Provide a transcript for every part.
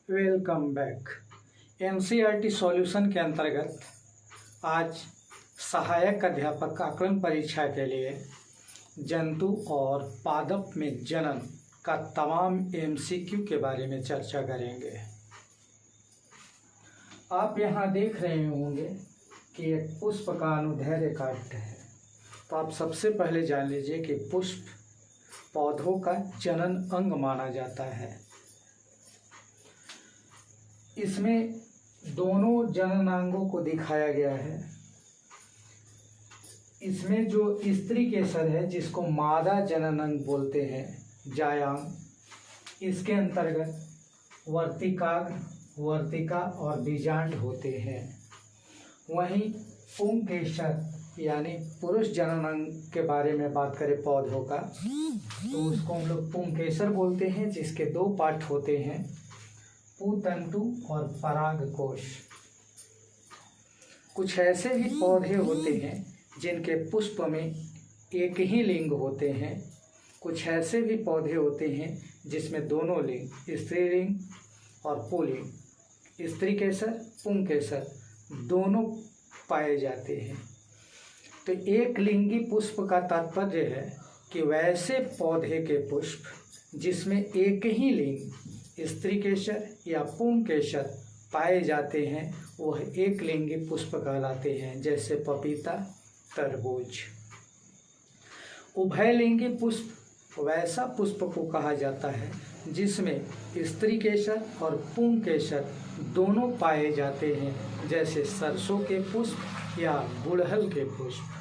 Welcome back. NCERT solution के अंतर्गत आज सहायक अध्यापक आकलन परीक्षा के लिए जंतु और पादप में जनन का तमाम एमसीक्यू के बारे में चर्चा करेंगे। आप यहाँ देख रहे होंगे कि एक पुष्प का अनुदैर्ध्य काट है। तो आप सबसे पहले जान लीजिए कि पुष्प पौधों का जनन अंग माना जाता है। इसमें दोनों जननांगों को दिखाया गया है। इसमें जो स्त्री केसर है, जिसको मादा जननांग बोलते हैं, जायांग, इसके अंतर्गत वर्तिकाग्र, वर्तिका और बीजांड होते हैं। वहीं पुंकेसर यानी पुरुष जननांग के बारे में बात करें पौधों का, तो उसको हम लोग पुंकेसर बोलते हैं, जिसके दो पार्ट होते हैं, पुतंतु और परागकोश। कुछ ऐसे भी पौधे होते हैं जिनके पुष्प में एक ही लिंग होते हैं। कुछ ऐसे भी पौधे होते हैं जिसमें दोनों लिंग, स्त्रीलिंग और पुल्लिंग, स्त्री केसर, पुंकेसर, दोनों पाए जाते हैं। तो एक लिंगी पुष्प का तात्पर्य है कि वैसे पौधे के पुष्प जिसमें एक ही लिंग, स्त्री केसर या पुंकेसर, पाए जाते हैं, वह एक लिंगी पुष्प कहलाते हैं, जैसे पपीता, तरबूज। उभयलिंगी पुष्प वैसा पुष्प को कहा जाता है जिसमें स्त्री केसर और पुंकेसर दोनों पाए जाते हैं, जैसे सरसों के पुष्प या गुड़हल के पुष्प।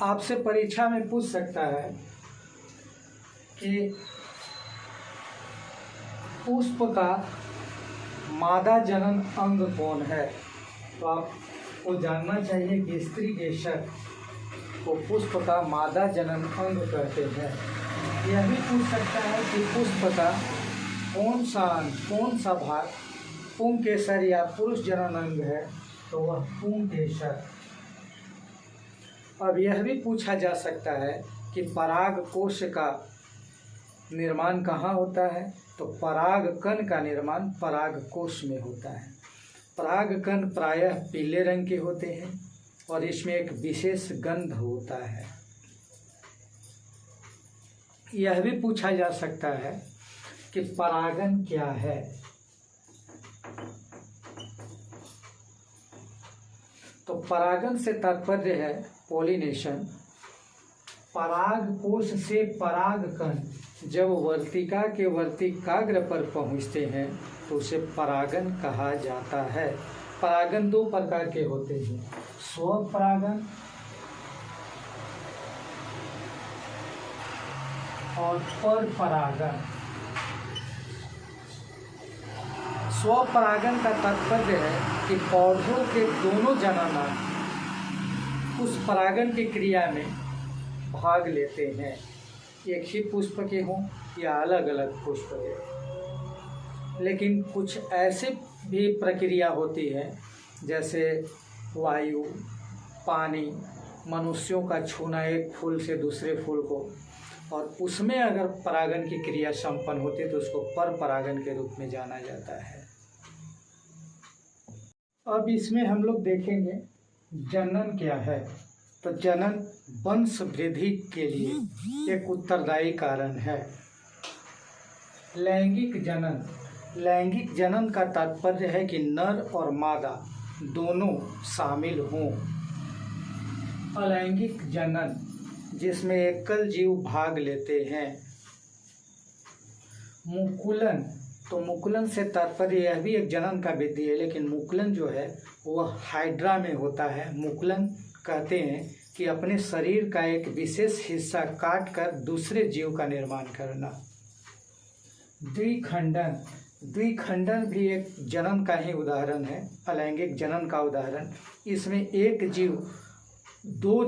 आपसे परीक्षा में पूछ सकता है कि पुष्प का मादा जनन अंग कौन है। तो आपको जानना चाहिए कि स्त्री केसर को पुष्प का मादा जनन अंग कहते हैं। यह भी पूछ सकता है कि पुष्प का कौन सा भाग पुंकेसर या पुरुष जनन अंग है, तो वह पुंकेसर। अब यह भी पूछा जा सकता है कि परागकोश का निर्माण कहाँ होता है, तो परागकण का निर्माण परागकोश में होता है। परागकण प्रायः पीले रंग के होते हैं और इसमें एक विशेष गंध होता है। यह भी पूछा जा सकता है कि परागन क्या है। तो परागन से तात्पर्य है पॉलिनेशन। परागकोश से परागकण जब वर्तिका के वर्तिकाग्र पर पहुँचते हैं तो उसे परागन कहा जाता है। परागन दो प्रकार के होते हैं, स्वपरागन और परपरागन। स्वपरागन का तात्पर्य है कि पौधों के दोनों जननांग उस परागन की क्रिया में भाग लेते हैं, एक ही पुष्प के हों या अलग अलग पुष्प के। लेकिन कुछ ऐसे भी प्रक्रिया होती है, जैसे वायु, पानी, मनुष्यों का छूना एक फूल से दूसरे फूल को, और उसमें अगर परागन की क्रिया संपन्न होती है तो उसको परपरागन के रूप में जाना जाता है। अब इसमें हम लोग देखेंगे जनन क्या है। तो जनन वंश वृद्धि के लिए एक उत्तरदायी कारण है। लैंगिक जनन, लैंगिक जनन का तात्पर्य है कि नर और मादा दोनों शामिल हों। अलैंगिक जनन, जिसमें एकल जीव भाग लेते हैं। मुकुलन, तो मुकुलन से तात्पर्य यह भी एक जनन का विधि है, लेकिन मुकुलन जो है वह हाइड्रा में होता है। मुकुलन कहते हैं कि अपने शरीर का एक विशेष हिस्सा काट कर दूसरे जीव का निर्माण करना। द्विखंडन, द्विखंडन भी एक जनन का ही उदाहरण है, अलैंगिक जनन का उदाहरण। इसमें एक जीव दो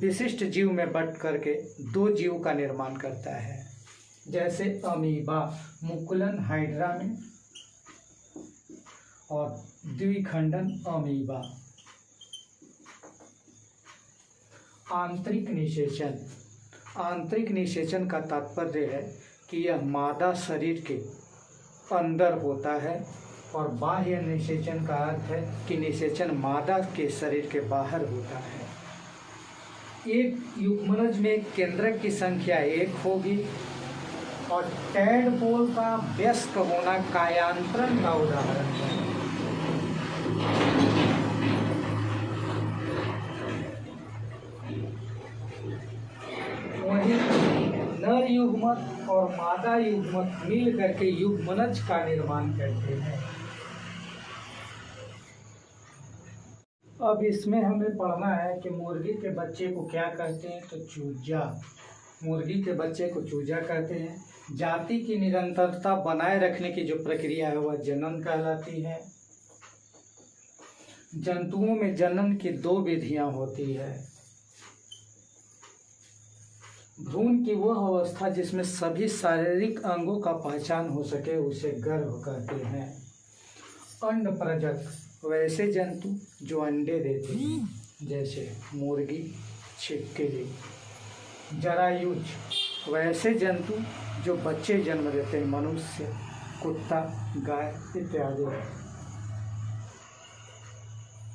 विशिष्ट जीव में बंट करके दो जीव का निर्माण करता है, जैसे अमीबा, मुकुलन हाइड्रा में और द्विखंडन अमीबा। आंतरिक निषेचन, आंतरिक निषेचन का तात्पर्य है कि यह मादा शरीर के अंदर होता है और बाह्य निषेचन का अर्थ है कि निषेचन मादा के शरीर के बाहर होता है। एक युग्मनज में केंद्रक की संख्या 1 होगी और टैडपोल का व्यस्क होना कायांतरण का उदाहरण है। वहीं नर युग्मक और मादा युग्मक मिल करके युग्मनज का निर्माण करते हैं। अब इसमें हमें पढ़ना है कि मुर्गी के बच्चे को क्या कहते हैं, तो चूजा। मुर्गी के बच्चे को चूजा कहते हैं। जाति की निरंतरता बनाए रखने की जो प्रक्रिया है वह जनन कहलाती है। जंतुओं में जनन की 2 विधियां होती है। भ्रूण की वह अवस्था जिसमें सभी शारीरिक अंगों का पहचान हो सके उसे गर्भ कहते हैं। अंडप्रजक वैसे जंतु जो अंडे देते हैं, जैसे मुर्गी, छिपकली। जरायुज वैसे जंतु जो बच्चे जन्म देते हैं, मनुष्य, कुत्ता, गाय इत्यादि।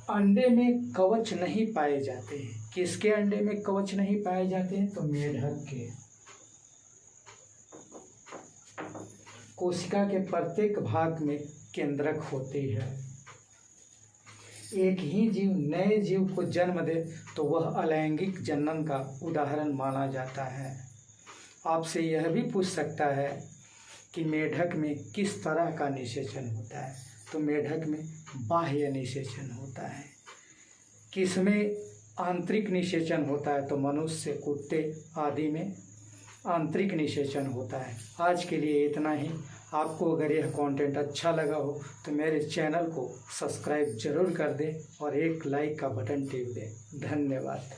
अंडे में कवच नहीं पाए जाते हैं। किसके अंडे में कवच नहीं पाए जाते हैं, तो मेढक के। कोशिका के प्रत्येक भाग में केंद्रक होती है। एक ही जीव नए जीव को जन्म दे तो वह अलैंगिक जनन का उदाहरण माना जाता है। आपसे यह भी पूछ सकता है कि मेढक में किस तरह का निषेचन होता है, तो मेढक में बाह्य निषेचन होता है। किसमें आंतरिक निषेचन होता है, तो मनुष्य, कुत्ते आदि में आंतरिक निषेचन होता है। आज के लिए इतना ही। आपको अगर यह कंटेंट अच्छा लगा हो तो मेरे चैनल को सब्सक्राइब जरूर कर दें और एक लाइक का बटन टिप दें। धन्यवाद।